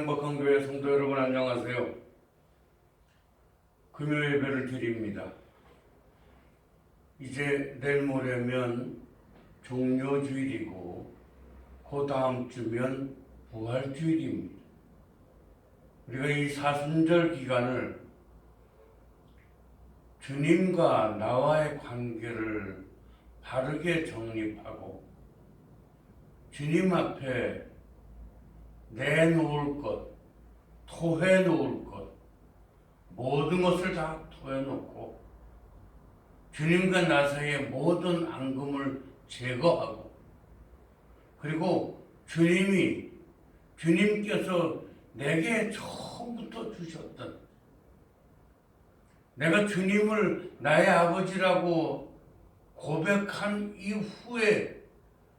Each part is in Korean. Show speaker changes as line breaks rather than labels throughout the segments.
행복한 교회 성도 여러분 안녕하세요. 금요 예배를 드립니다. 이제 내일 모레면 종료주일이고 그 다음 주면 부활주일입니다. 우리가 이 사순절 기간을 주님과 나와의 관계를 바르게 정립하고 주님 앞에 내놓을 것, 토해놓을 것, 모든 것을 다 토해놓고 주님과 나 사이의 모든 앙금을 제거하고 그리고 주님께서 내게 처음부터 주셨던 내가 주님을 나의 아버지라고 고백한 이후에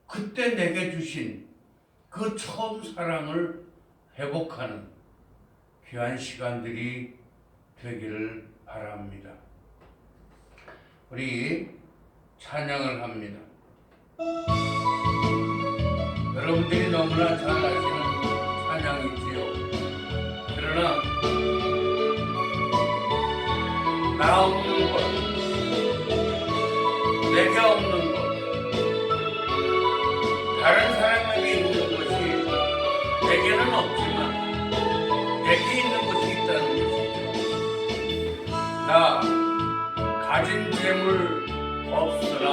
그때 내게 주신 그 처음 사랑을 회복하는 귀한 시간들이 되기를 바랍니다. 우리 찬양을 합니다. 여러분들이 너무나 잘 아시는 찬양이지요. 그러나 나 없는 것, 내게 없는 것, 다른 사람에게 있는 것이 내게는 없지만 내게 있는 것이 있다는 것이죠. 나 가진 재물 없으나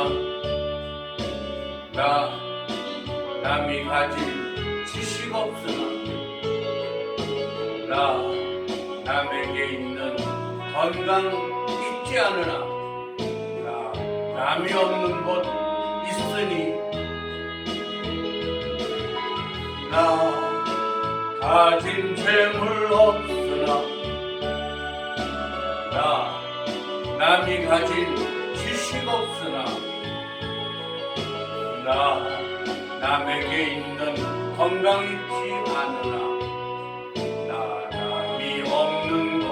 남이 가진 지식 없으나 남에게 있는 건강 있지 않으나 남이 없는 것 있으니 가진 재물 없으나 남이 가진 지식 없으나 남에게 있는 건강 있지 않으나 남이 없는 것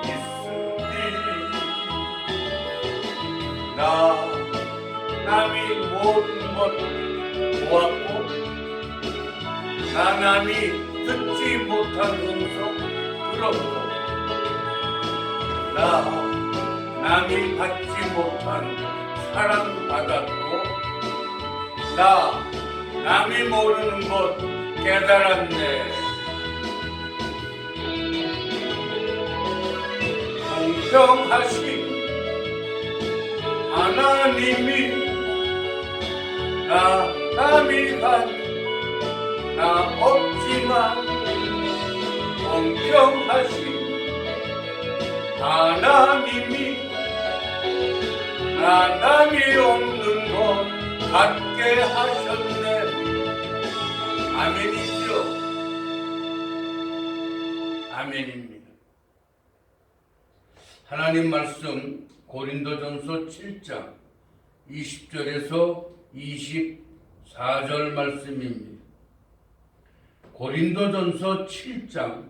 있으니 남이 모든 것 보았고 남이 듣지 못한 음성 들었고 남이 받지 못한 사랑 받았고 남이 모르는 것 깨달았네. 공평하신 하나님이 남이 나 없지만 공평하신 하나님이 남이 없는 것 갖게 하셨네. 아멘이죠. 아멘입니다. 하나님 말씀 고린도전서 7장 20절에서 24절 말씀입니다. 고린도전서 7장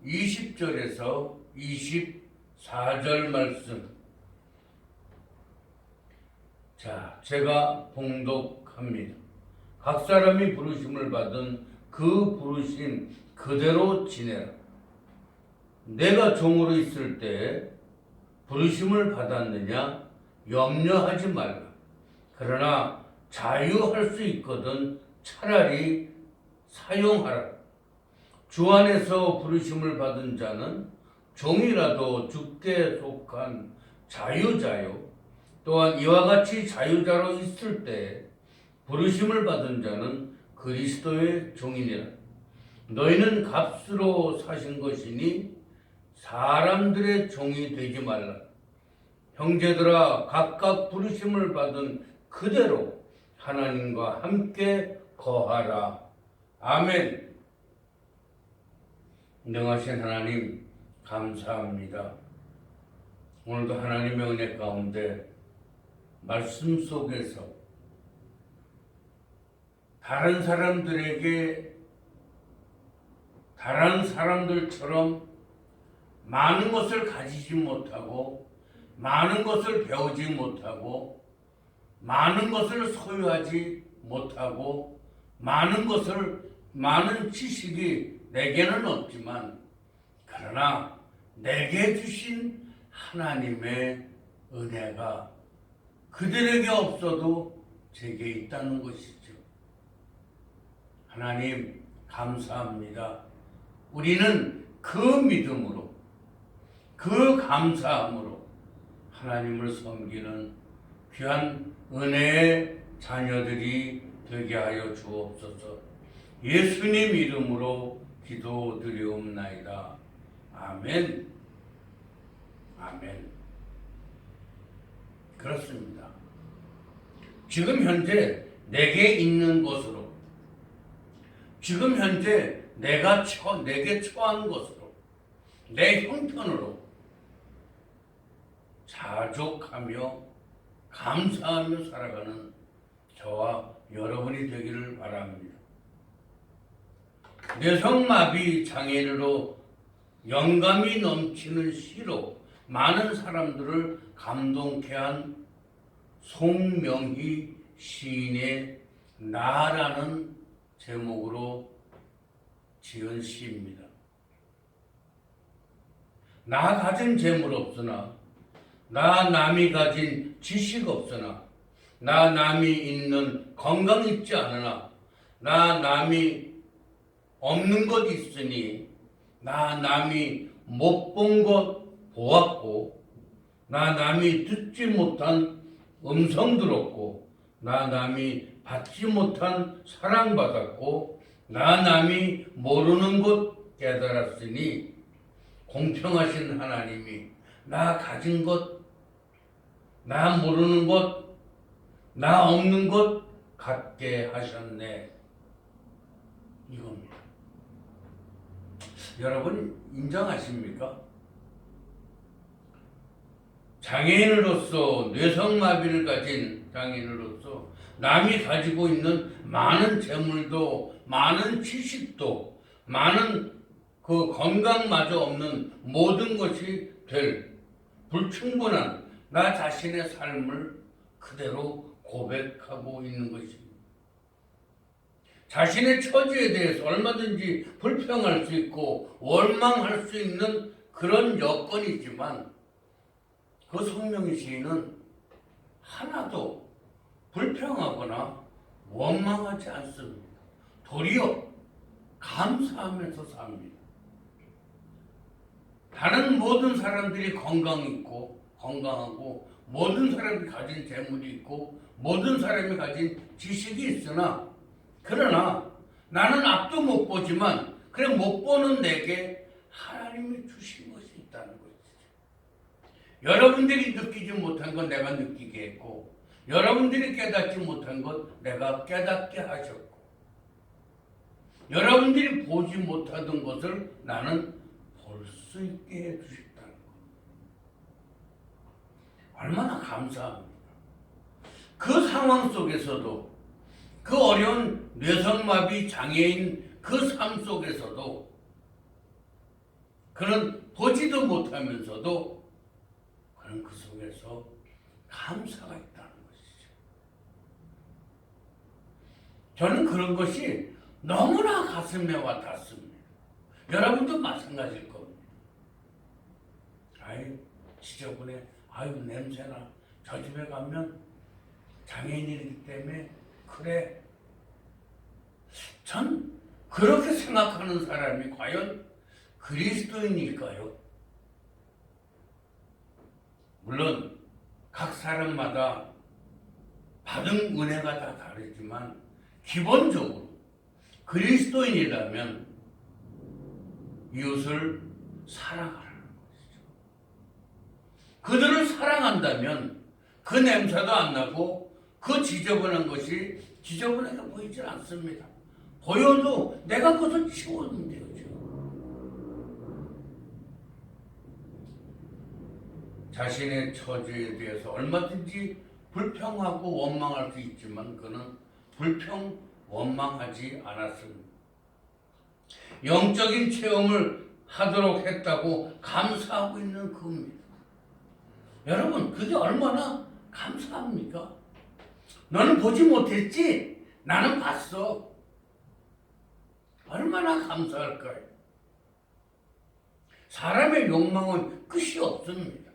20절에서 24절 말씀. 자, 제가 봉독합니다. 각 사람이 부르심을 받은 그 부르심 그대로 지내라. 내가 종으로 있을 때 부르심을 받았느냐 염려하지 말라. 그러나 자유할 수 있거든 차라리 사용하라. 주 안에서 부르심을 받은 자는 종이라도 주께 속한 자유자요. 또한 이와 같이 자유자로 있을 때 부르심을 받은 자는 그리스도의 종이니라. 너희는 값으로 사신 것이니 사람들의 종이 되지 말라. 형제들아, 각각 부르심을 받은 그대로 하나님과 함께 거하라. 아멘. 능하신 하나님 감사합니다. 오늘도 하나님의 은혜 가운데 말씀 속에서 다른 사람들처럼 많은 것을 가지지 못하고 많은 것을 배우지 못하고 많은 것을 소유하지 못하고 많은 지식이 내게는 없지만 그러나 내게 주신 하나님의 은혜가 그들에게 없어도 제게 있다는 것이죠. 하나님 감사합니다. 우리는 그 믿음으로 그 감사함으로 하나님을 섬기는 귀한 은혜의 자녀들이 되게 하여 주옵소서. 예수님 이름으로 기도드리옵나이다. 아멘. 아멘. 그렇습니다. 지금 현재 내게 있는 것으로, 지금 현재 내게 처한 것으로, 내 형편으로 자족하며 감사하며 살아가는 저와 여러분이 되기를 바랍니다. 뇌성마비 장애인으로 영감이 넘치는 시로 많은 사람들을 감동케 한 송명희 시인의 나라는 제목으로 지은 시입니다. 나 가진 재물 없으나, 나 남이 가진 지식 없으나, 나 남이 있는 건강 있지 않으나, 나 남이 없는 것 있으니, 나 남이 못 본 것 보았고, 나 남이 듣지 못한 음성 들었고, 나 남이 받지 못한 사랑받았고, 나 남이 모르는 것 깨달았으니 공평하신 하나님이 나 가진 것, 나 모르는 것, 나 없는 것 갖게 하셨네. 이겁니다. 여러분 인정하십니까? 장애인으로서, 뇌성마비를 가진 장애인으로서 남이 가지고 있는 많은 재물도, 많은 지식도, 많은 그 건강마저 없는 모든 것이 될 불충분한 나 자신의 삶을 그대로 고백하고 있는 것입니다. 자신의 처지에 대해서 얼마든지 불평할 수 있고 원망할 수 있는 그런 여건이지만 그 송명희 시인은 하나도 불평하거나 원망하지 않습니다. 도리어 감사하면서 삽니다. 다른 모든 사람들이 건강하고 모든 사람이 가진 재물이 있고 모든 사람이 가진 지식이 있으나, 그러나 나는 앞도 못 보지만 그래 못 보는 내게 하나님이 주신 것이 있다는 것이죠. 여러분들이 느끼지 못한 건 내가 느끼게 했고, 여러분들이 깨닫지 못한 것 내가 깨닫게 하셨고, 여러분들이 보지 못하던 것을 나는 볼 수 있게 해주셨다는 것. 얼마나 감사합니다. 그 상황 속에서도, 그 어려운 뇌성마비 장애인 그 삶 속에서도, 그는 보지도 못하면서도 그는 그 속에서 감사가 있다는 것이죠. 저는 그런 것이 너무나 가슴에 와 닿습니다. 여러분도 마찬가지일 겁니다. 아유 지저분해, 아유 냄새나, 저 집에 가면 장애인이기 때문에 그래. 전 그렇게 생각하는 사람이 과연 그리스도인일까요? 물론 각 사람마다 받은 은혜가 다 다르지만 기본적으로 그리스도인이라면 이웃을 사랑하라는 것이죠. 그들을 사랑한다면 그 냄새도 안 나고 그 지저분한 것이 지저분하게 보이질 않습니다. 보여도 내가 그것을 치우면 되죠. 자신의 처지에 대해서 얼마든지 불평하고 원망할 수 있지만 그는 불평, 원망하지 않았습니다. 영적인 체험을 하도록 했다고 감사하고 있는 그입니다. 여러분, 그게 얼마나 감사합니까? 너는 보지 못했지? 나는 봤어. 얼마나 감사할까요? 사람의 욕망은 끝이 없습니다.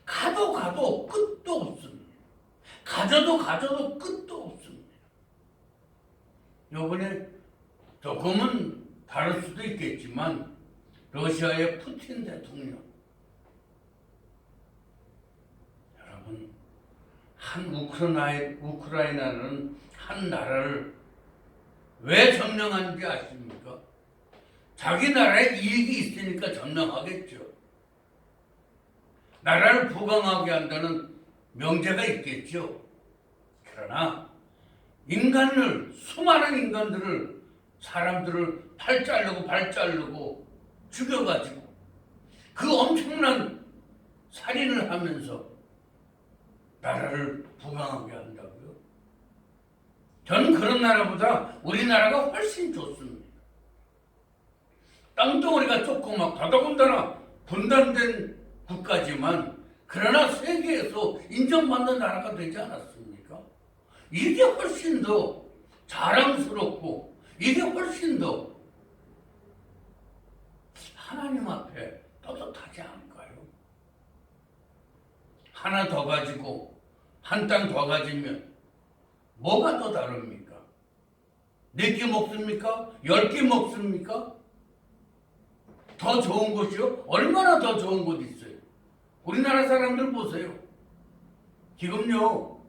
가도 가도 끝도 없습니다. 가져도 끝도 없습니다. 요번에 조금은 다를 수도 있겠지만 러시아의 푸틴 대통령, 여러분, 우크라이나는 한 나라를 왜 점령하는지 아십니까? 자기 나라에 이익이 있으니까 점령하겠죠. 나라를 부강하게 한다는 명제가 있겠죠. 그러나 수많은 인간들을, 사람들을 팔 자르고 죽여가지고 그 엄청난 살인을 하면서 나라를 부강하게 한다고요? 저는 그런 나라보다 우리나라가 훨씬 좋습니다. 땅덩어리가 조그맣고 더더군다나 분단된 국가지만 그러나 세계에서 인정받는 나라가 되지 않았습니까? 이게 훨씬 더 자랑스럽고 이게 훨씬 더 하나님 앞에 떳떳하지 않을까요? 하나 더 가지고 한 땅 더 가지면 뭐가 더 다릅니까? 4끼 먹습니까? 10끼 먹습니까? 더 좋은 곳이요? 얼마나 더 좋은 곳 있어요? 우리나라 사람들 보세요. 지금요,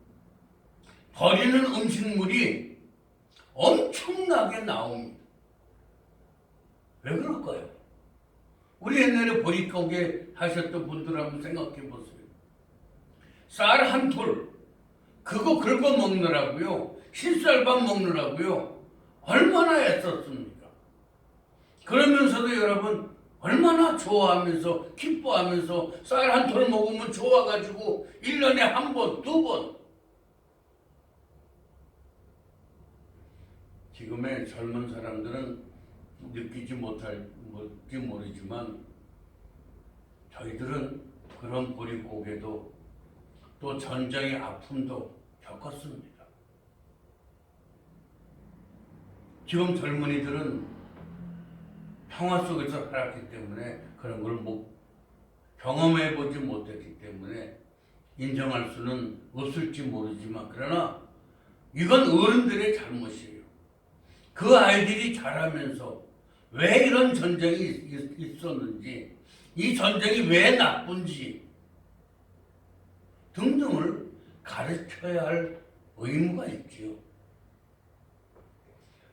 버리는 음식물이 엄청나게 나옵니다. 왜 그럴까요? 우리 옛날에 보릿고개 하셨던 분들 한번 생각해 보세요. 쌀 한 톨, 그거 긁어 먹느라고요, 흰쌀밥 먹느라고요, 얼마나 애썼습니까? 그러면서도 여러분, 얼마나 좋아하면서 기뻐하면서 쌀 한 톨 먹으면 좋아가지고 1년에 한 번, 2번. 지금의 젊은 사람들은 느끼지 못할지 모르지만 저희들은 그런 보릿고개도 또 전쟁의 아픔도 겪었습니다. 지금 젊은이들은 평화 속에서 살았기 때문에 그런 걸 경험해보지 못했기 때문에 인정할 수는 없을지 모르지만 그러나 이건 어른들의 잘못이에요. 그 아이들이 자라면서 왜 이런 전쟁이 있었는지, 이 전쟁이 왜 나쁜지 등등을 가르쳐야 할 의무가 있지요.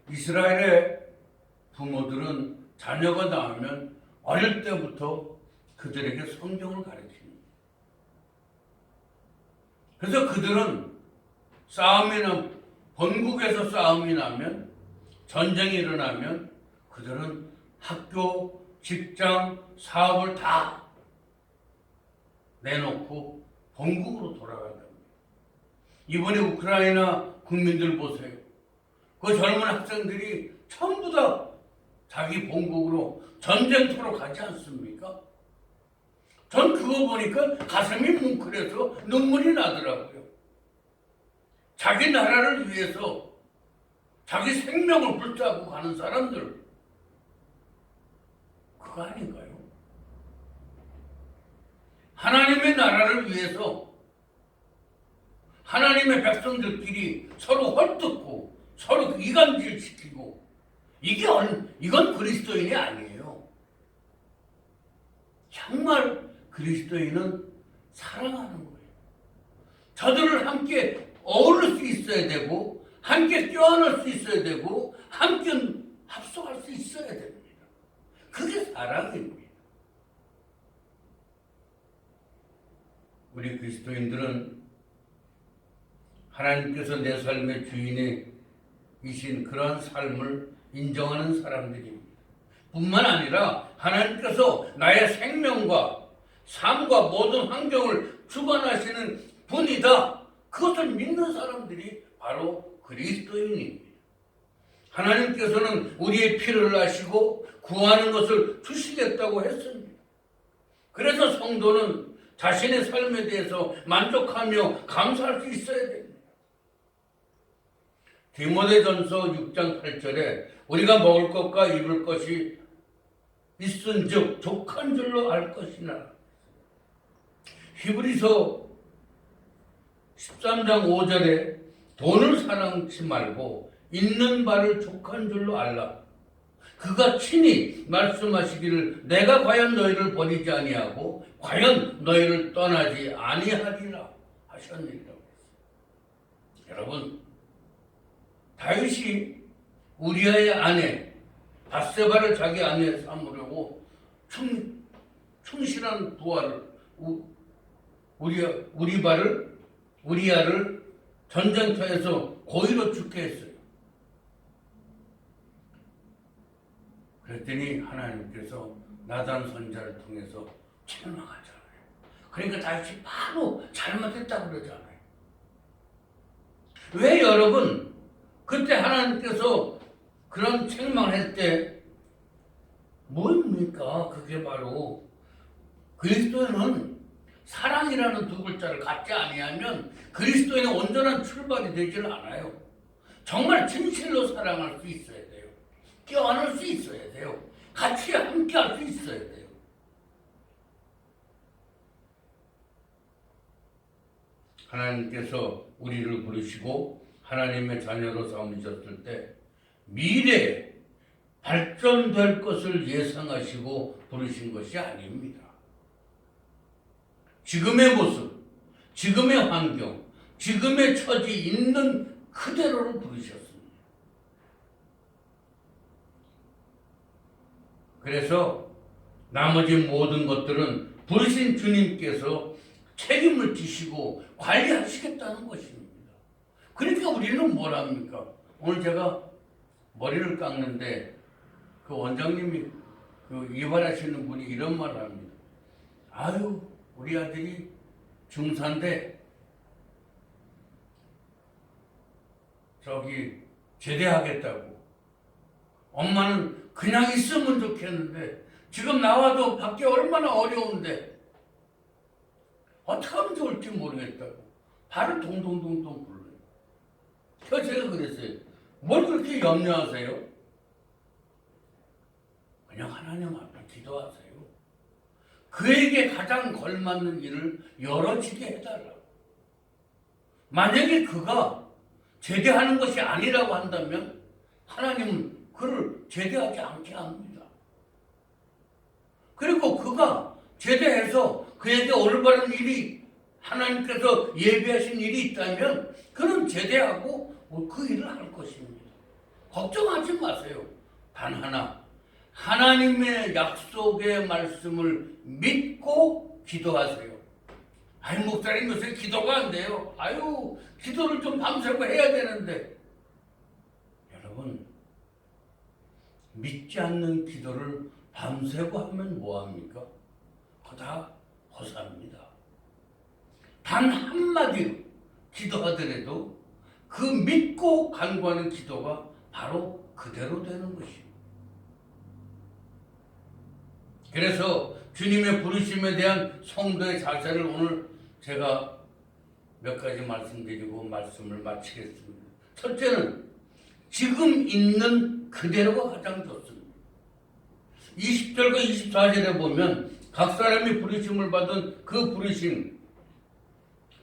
이스라엘의 부모들은 자녀가 낳으면 어릴 때부터 그들에게 성경을 가르칩니다. 그래서 그들은 본국에서 싸움이 나면, 전쟁이 일어나면 그들은 학교, 직장, 사업을 다 내놓고 본국으로 돌아간답니다. 이번에 우크라이나 국민들 보세요. 그 젊은 학생들이 전부 다 자기 본국으로 전쟁터로 가지 않습니까? 전 그거 보니까 가슴이 뭉클해서 눈물이 나더라고요. 자기 나라를 위해서 자기 생명을 붙잡고 가는 사람들, 그거 아닌가요? 하나님의 나라를 위해서 하나님의 백성들끼리 서로 헐뜯고 서로 이간질시키고 이건 그리스도인이 아니에요. 정말 그리스도인은 사랑하는 거예요. 저들을 함께 어울릴 수 있어야 되고 함께 껴안을 수 있어야 되고 함께 합성할 수 있어야 됩니다. 그게 사랑입니다. 우리 그리스도인들은 하나님께서 내 삶의 주인이신 그러한 삶을 인정하는 사람들입니다. 뿐만 아니라 하나님께서 나의 생명과 삶과 모든 환경을 주관하시는 분이다. 그것을 믿는 사람들이 바로 그리스도인입니다. 하나님께서는 우리의 피를 아시고 구하는 것을 주시겠다고 했습니다. 그래서 성도는 자신의 삶에 대해서 만족하며 감사할 수 있어야 됩니다. 디모데전서 6장 8절에 우리가 먹을 것과 입을 것이 있은즉 족한 줄로 알 것이나. 히브리서 13장 5절에 돈을 사랑치 말고 있는 바를 족한 줄로 알라. 그가 친히 말씀하시기를 내가 과연 너희를 버리지 아니하고 과연 너희를 떠나지 아니하리라 하셨느니라. 여러분, 다윗이 우리아의 아내 밧세바를 자기 아내 삼으려고 충실한 부하를 우리아를 전쟁터에서 고의로 죽게 했어요. 그랬더니 하나님께서 나단 선지자를 통해서 책망하잖아요. 그러니까 다윗이 바로 잘못했다고 그러잖아요. 왜 여러분 그때 하나님께서 그런 책망할 때 뭡니까? 그게 바로 그리스도인은 사랑이라는 두 글자를 갖지 아니하면 그리스도인의 온전한 출발이 되지는 않아요. 정말 진실로 사랑할 수 있어야 돼요. 껴안을 수 있어야 돼요. 같이 함께 할 수 있어야 돼요. 하나님께서 우리를 부르시고 하나님의 자녀로 삼으셨을 때 미래에 발전될 것을 예상하시고 부르신 것이 아닙니다. 지금의 모습, 지금의 환경, 지금의 처지 있는 그대로를 부르셨습니다. 그래서 나머지 모든 것들은 부르신 주님께서 책임을 지시고 관리하시겠다는 것입니다. 그러니까 우리는 뭘 합니까? 오늘 제가 머리를 깎는데 그 원장님이 이발하시는 분이 이런 말을 합니다. 아유, 우리 아들이 중3인데 제대하겠다고. 엄마는 그냥 있으면 좋겠는데 지금 나와도 밖에 얼마나 어려운데 어떻게 하면 좋을지 모르겠다고. 발을 동동동동 굴러요. 그래서 제가 그랬어요. 뭘 그렇게 염려하세요? 그냥 하나님 앞에 기도하세요. 그에게 가장 걸맞는 일을 열어지게 해달라고. 만약에 그가 제대하는 것이 아니라고 한다면 하나님은 그를 제대하지 않게 합니다. 그리고 그가 제대해서 그에게 올바른 일이 하나님께서 예비하신 일이 있다면 그는 제대하고 그 일을 할 것입니다. 걱정하지 마세요. 단 하나, 하나님의 약속의 말씀을 믿고 기도하세요. 아유, 목사님 요새 기도가 안 돼요. 아유, 기도를 좀 밤새고 해야 되는데. 여러분, 믿지 않는 기도를 밤새고 하면 뭐합니까? 그거 다 허사입니다. 단 한마디 기도하더라도 그 믿고 간구하는 기도가 바로 그대로 되는 것입니다. 그래서 주님의 부르심에 대한 성도의 자세를 오늘 제가 몇 가지 말씀드리고 말씀을 마치겠습니다. 첫째는 지금 있는 그대로가 가장 좋습니다. 20절과 24절에 보면 각 사람이 부르심을 받은 그 부르심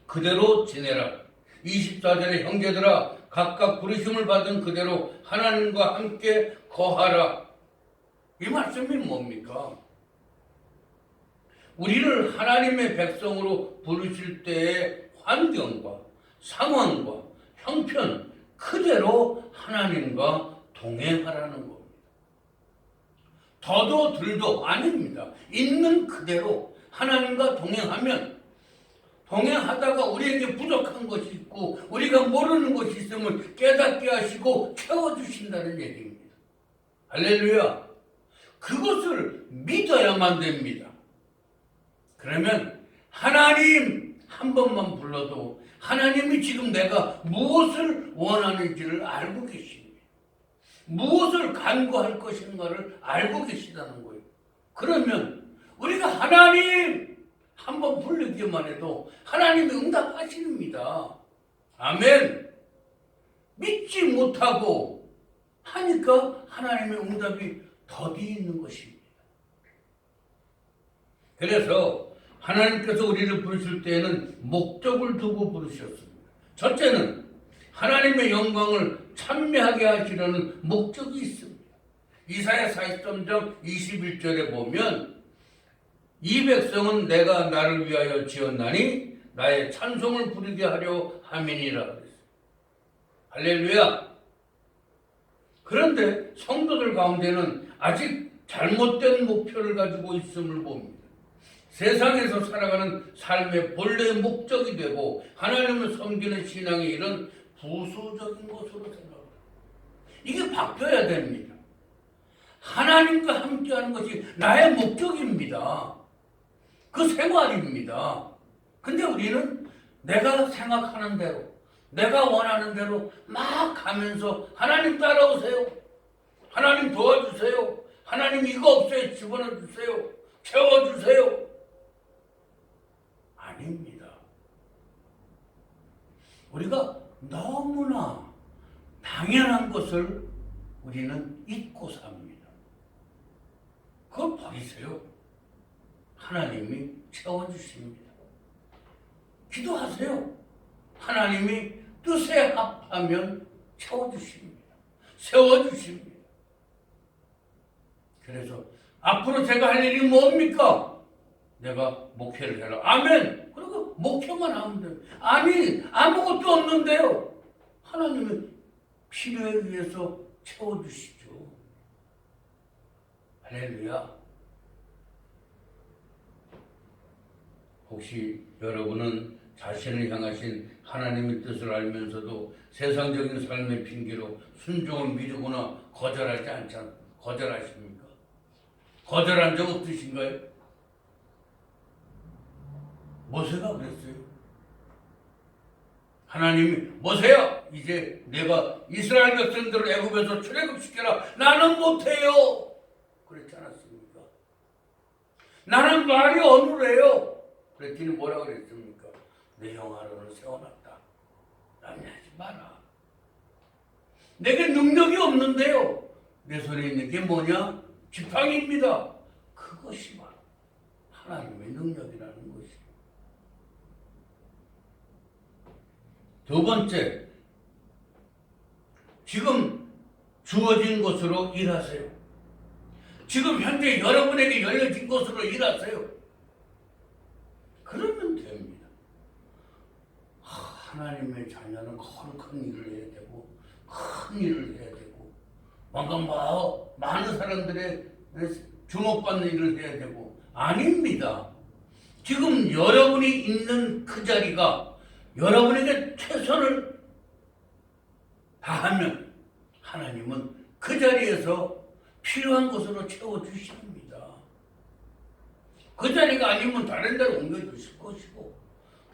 그대로 지내라. 24절에 형제들아 각각 부르심을 받은 그대로 하나님과 함께 거하라. 이 말씀이 뭡니까? 우리를 하나님의 백성으로 부르실 때의 환경과 상황과 형편 그대로 하나님과 동행하라는 겁니다. 더도 덜도 아닙니다. 있는 그대로 하나님과 동행하다가 우리에게 부족한 것이 있고 우리가 모르는 것이 있으면 깨닫게 하시고 채워주신다는 얘기입니다. 할렐루야. 그것을 믿어야만 됩니다. 그러면 하나님 한 번만 불러도 하나님이 지금 내가 무엇을 원하는지를 알고 계십니다. 무엇을 간구할 것인가를 알고 계시다는 거예요. 그러면 우리가 하나님 한 번 부르기만 해도 하나님이 응답하십니다. 아멘. 믿지 못하고 하니까 하나님의 응답이 더디 있는 것입니다. 그래서 하나님께서 우리를 부르실 때에는 목적을 두고 부르셨습니다. 첫째는 하나님의 영광을 찬미하게 하시려는 목적이 있습니다. 이사야 43장 21절에 보면 이 백성은 내가 나를 위하여 지었나니 나의 찬송을 부르게 하려 함이니라 그랬어요. 할렐루야. 그런데 성도들 가운데는 아직 잘못된 목표를 가지고 있음을 봅니다. 세상에서 살아가는 삶의 본래 목적이 되고 하나님을 섬기는 신앙이 이런 부수적인 것으로 생각합니다. 이게 바뀌어야 됩니다. 하나님과 함께하는 것이 나의 목적입니다. 그 생활입니다. 근데 우리는 내가 생각하는 대로, 내가 원하는 대로 막 가면서 하나님 따라오세요. 하나님 도와주세요. 하나님 이거 없어요. 집어넣어주세요. 채워주세요. 아닙니다. 우리가 너무나 당연한 것을 우리는 잊고 삽니다. 그걸 버리세요. 하나님이 채워주십니다. 기도하세요. 하나님이 뜻에 합하면 채워주십니다. 세워주십니다. 그래서 앞으로 제가 할 일이 뭡니까? 내가 목회를 해라. 아멘. 그리고 목회만 하면 돼요. 아니 아무것도 없는데요. 하나님은 필요에 의해서 채워주시죠. 할렐루야. 혹시 여러분은 자신을 향하신 하나님의 뜻을 알면서도 세상적인 삶의 핑계로 순종을 미루거나 거절하십니까? 거절한 적 없으신가요? 모세가 그랬어요. 하나님이 모세야 이제 내가 이스라엘 백성들을 애굽에서 출애굽시켜라. 나는 못해요. 그랬지 않았습니까? 나는 말이 어눌해요. 그랬더니 뭐라 그랬습니까? 내 형 아론을 세워놨다. 남냐하지 마라. 내게 능력이 없는데요. 내 손에 있는 게 뭐냐? 지팡이입니다. 그것이 바로 하나님의 능력이라는 것이에요. 두 번째, 지금 주어진 것으로 일하세요. 지금 현재 여러분에게 열려진 것으로 일하세요. 그러면 됩니다. 하나님의 자녀는 큰 일을 해야 되고 큰 일을 해야 되고 뭔가 많은 사람들의 주목받는 일을 해야 되고 아닙니다. 지금 여러분이 있는 그 자리가 여러분에게 최선을 다하면 하나님은 그 자리에서 필요한 것으로 채워주십니다. 그 자리가 아니면 다른 데로 옮겨주실 것이고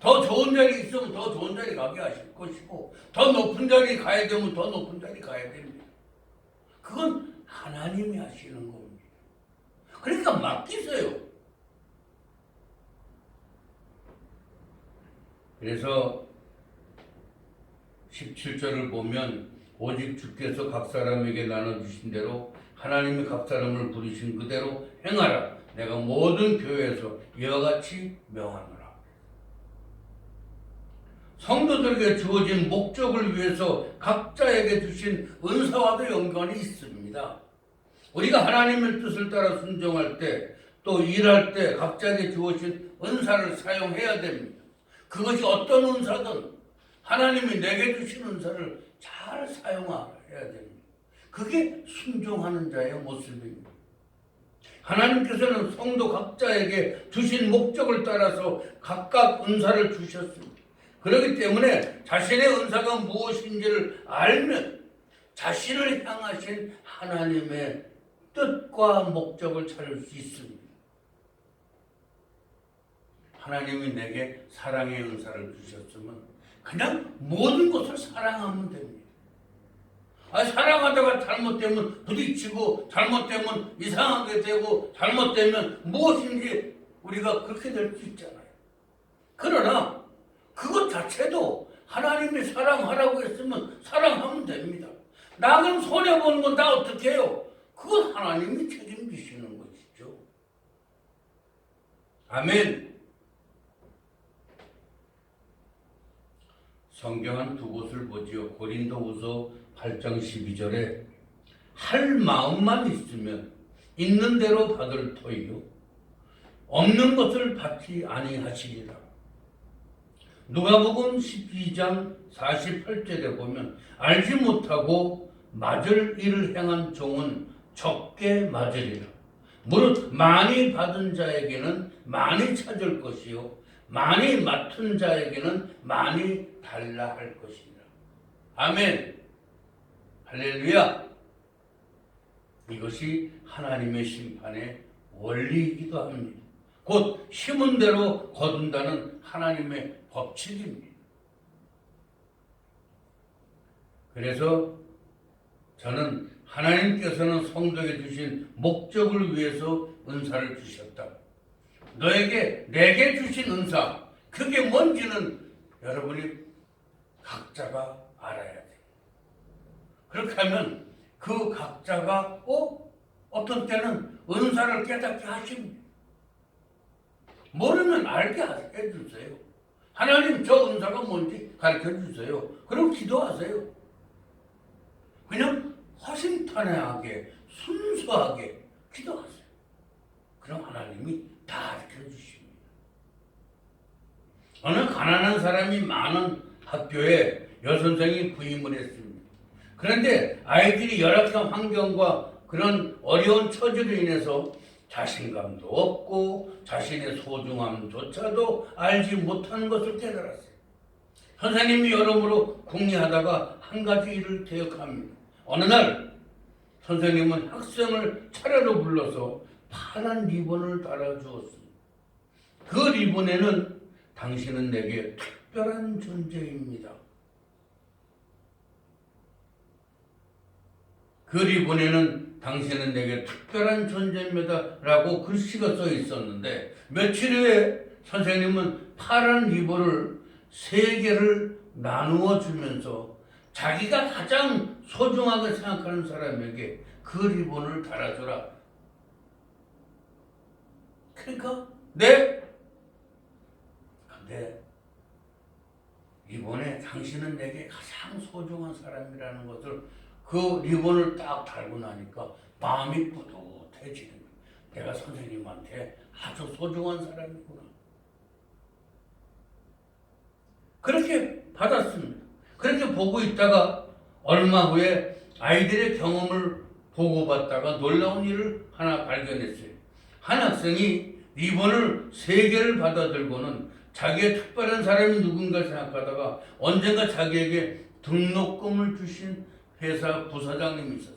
더 좋은 자리 있으면 더 좋은 자리 가게 하실 것이고 더 높은 자리 가야 되면 더 높은 자리 가야 됩니다. 그건 하나님이 하시는 겁니다. 그러니까 맡기세요. 그래서 17절을 보면 오직 주께서 각 사람에게 나눠주신 대로 하나님이 각 사람을 부르신 그대로 행하라. 내가 모든 교회에서 이와 같이 명하노라. 성도들에게 주어진 목적을 위해서 각자에게 주신 은사와도 연관이 있습니다. 우리가 하나님의 뜻을 따라 순종할 때 또 일할 때 각자에게 주어진 은사를 사용해야 됩니다. 그것이 어떤 은사든 하나님이 내게 주신 은사를 잘 사용해야 됩니다. 그게 순종하는 자의 모습입니다. 하나님께서는 성도 각자에게 주신 목적을 따라서 각각 은사를 주셨습니다. 그렇기 때문에 자신의 은사가 무엇인지를 알면 자신을 향하신 하나님의 뜻과 목적을 찾을 수 있습니다. 하나님이 내게 사랑의 은사를 주셨으면 그냥 모든 것을 사랑하면 됩니다. 사랑하다가 잘못되면 부딪히고 잘못되면 이상하게 되고 잘못되면 무엇인지 우리가 그렇게 될 수 있잖아요. 그러나 그것 자체도 하나님이 사랑하라고 했으면 사랑하면 됩니다. 나 그럼 손해보는 건 나 어떻게 해요? 그건 하나님이 책임지시는 것이죠. 아멘. 성경 한 두 곳을 보지요. 고린도후서 8장 12절에 할 마음만 있으면 있는 대로 받을 터이요 없는 것을 받지 아니하시리라. 누가복음 12장 48절에 보면 알지 못하고 맞을 일을 행한 종은 적게 맞으리라. 무릇 많이 받은 자에게는 많이 찾을 것이요 많이 맡은 자에게는 많이 달라 할 것이니라. 아멘. 할렐루야. 이것이 하나님의 심판의 원리이기도 합니다. 곧 심은 대로 거둔다는 하나님의 법칙입니다. 그래서 저는 하나님께서는 성도에게 주신 목적을 위해서 은사를 주셨다. 내게 주신 은사, 그게 뭔지는 여러분이 각자가 알아야 돼. 그렇게 하면 그 각자가 어떤 때는 은사를 깨닫게 하십니다. 모르면 알게 해주세요. 하나님 저 은사가 뭔지 가르쳐주세요. 그럼 기도하세요. 그냥 허심탄회하게 순수하게 기도하세요. 그럼 하나님이 다 가르쳐주십니다. 어느 가난한 사람이 많은 학교에 여선생이 부임을 했습니다. 그런데 아이들이 열악한 환경과 그런 어려운 처지로 인해서 자신감도 없고 자신의 소중함조차도 알지 못하는 것을 깨달았어요. 선생님이 여러모로 궁리하다가 한 가지 일을 기억합니다. 어느 날 선생님은 학생을 차례로 불러서 파란 리본을 달아주었습니다. 그 리본에는 당신은 내게 특별한 존재입니다. 그 리본에는 당신은 내게 특별한 존재입니다 라고 글씨가 써 있었는데 며칠 후에 선생님은 파란 리본을 3개를 나누어 주면서 자기가 가장 소중하게 생각하는 사람에게 그 리본을 달아주라. 그러니까 근데 이번에 당신은 내게 가장 소중한 사람이라는 것을 그 리본을 딱 달고 나니까 마음이 뿌듯해지는 거예요. 내가 선생님한테 아주 소중한 사람이구나. 그렇게 받았습니다. 그렇게 보고 있다가 얼마 후에 아이들의 경험을 보고받다가 놀라운 일을 하나 발견했어요. 한 학생이 리본을 3개를 받아들고는 자기의 특별한 사람이 누군가 생각하다가 언젠가 자기에게 등록금을 주신 회사 부사장님이 있었어요.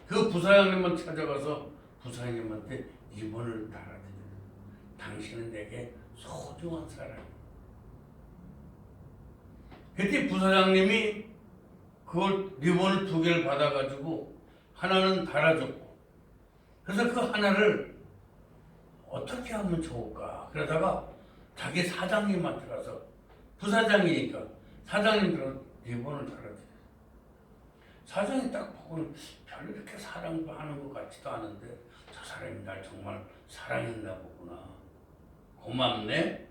그 부사장님을 찾아가서 부사장님한테 리본을 달아드려요. 당신은 내게 소중한 사람이에요. 그때 부사장님이 그걸 리본을 2개를 받아가지고 하나는 달아줬고 그래서 그 하나를 어떻게 하면 좋을까 그러다가 자기 사장님한테 가서 부사장이니까 사장님들은 리본을 달아줘요. 사장이 딱 보고는 별로 이렇게 사랑도 하는 것 같지도 않은데 저 사람이 날 정말 사랑했나 보구나. 고맙네.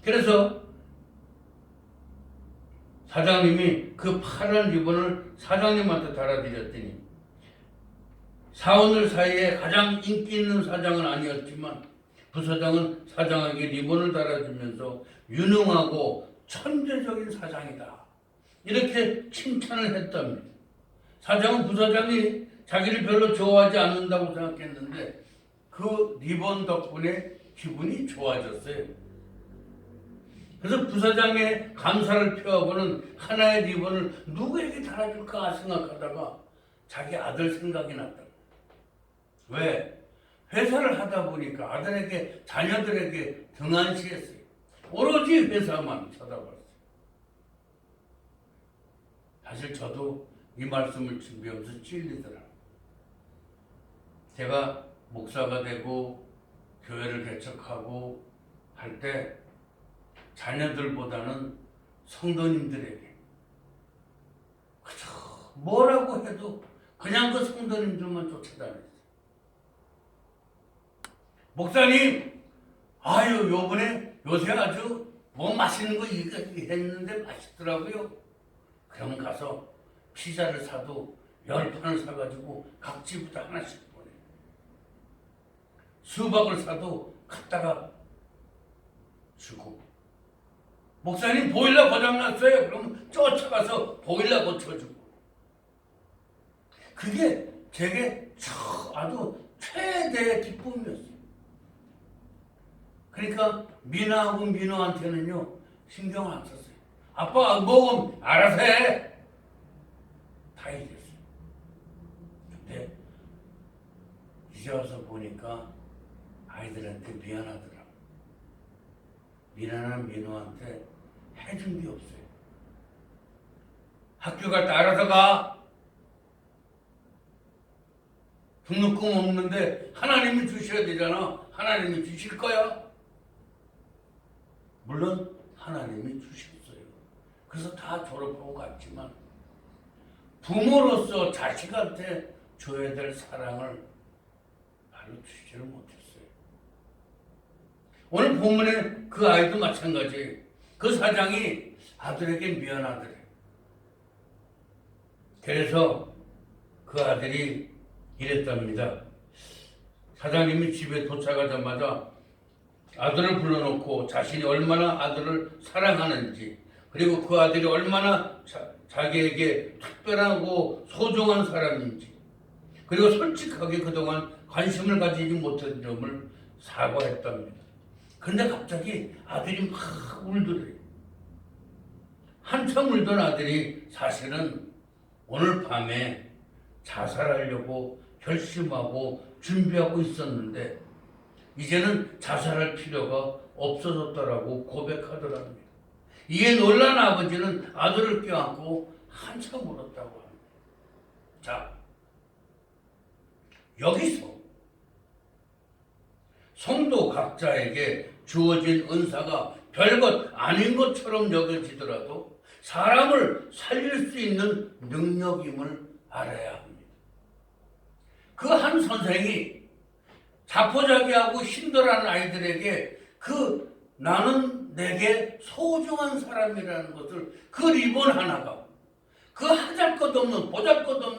그래서 사장님이 그 파란 리본을 사장님한테 달아드렸더니 사원들 사이에 가장 인기 있는 사장은 아니었지만 부사장은 사장에게 리본을 달아주면서 유능하고 천재적인 사장이다. 이렇게 칭찬을 했답니다. 사장은 부사장이 자기를 별로 좋아하지 않는다고 생각했는데 그 리본 덕분에 기분이 좋아졌어요. 그래서 부사장의 감사를 표하고는 하나의 리본을 누구에게 달아줄까 생각하다가 자기 아들 생각이 났다. 왜? 회사를 하다 보니까 아들에게 자녀들에게 등한시했어요. 오로지 회사만 쳐다봤어요. 사실 저도 이 말씀을 준비하면서 찔리더라고요. 제가 목사가 되고 교회를 개척하고 할 때 자녀들보다는 성도님들에게 그저 뭐라고 해도 그냥 그 성도님들만 쫓아다녔어요. 목사님, 아유 요새 아주 뭐 맛있는 거 이거 했는데 맛있더라고요. 그러면 가서 피자를 사도 10판을 사가지고 각 집부터 하나씩 보내. 수박을 사도 갖다가 주고. 목사님 보일러 고장났어요. 그럼 쫓아가서 보일러 고쳐주고. 그게 제게 아주 최대의 기쁨이었어요. 그러니까 민아하고 민호한테는요 신경을 안 썼어요. 아빠 먹으면 알아서 해. 다 얘기했어요. 근데 이제 와서 보니까 아이들한테 미안하더라고. 미안한 민호한테 해준 게 없어요. 학교 갈 때 알아서 가. 등록금 없는데 하나님이 주셔야 되잖아. 하나님이 주실 거야. 물론 하나님이 주셨어요. 그래서 다 졸업하고 갔지만 부모로서 자식한테 줘야 될 사랑을 별로 주지를 못했어요. 오늘 본문에 그 아이도 마찬가지예요. 그 사장이 아들에게 미안하더래. 그래서 그 아들이 이랬답니다. 사장님이 집에 도착하자마자 아들을 불러놓고 자신이 얼마나 아들을 사랑하는지, 그리고 그 아들이 얼마나 자기에게 특별하고 소중한 사람인지, 그리고 솔직하게 그동안 관심을 가지지 못한 점을 사과했답니다. 근데 갑자기 아들이 막 울더래요. 한참 울던 아들이 사실은 오늘 밤에 자살하려고 결심하고 준비하고 있었는데 이제는 자살할 필요가 없어졌다라고 고백하더랍니다. 이에 놀란 아버지는 아들을 껴안고 한참 울었다고 합니다. 자, 여기서 성도 각자에게 주어진 은사가 별것 아닌 것처럼 여겨지더라도 사람을 살릴 수 있는 능력임을 알아야 합니다. 그 한 선생이 자포자기하고 힘들어하는 아이들에게 나는 내게 소중한 사람이라는 것을 그 리본 하나가 그 하잘것없는 보잘것없는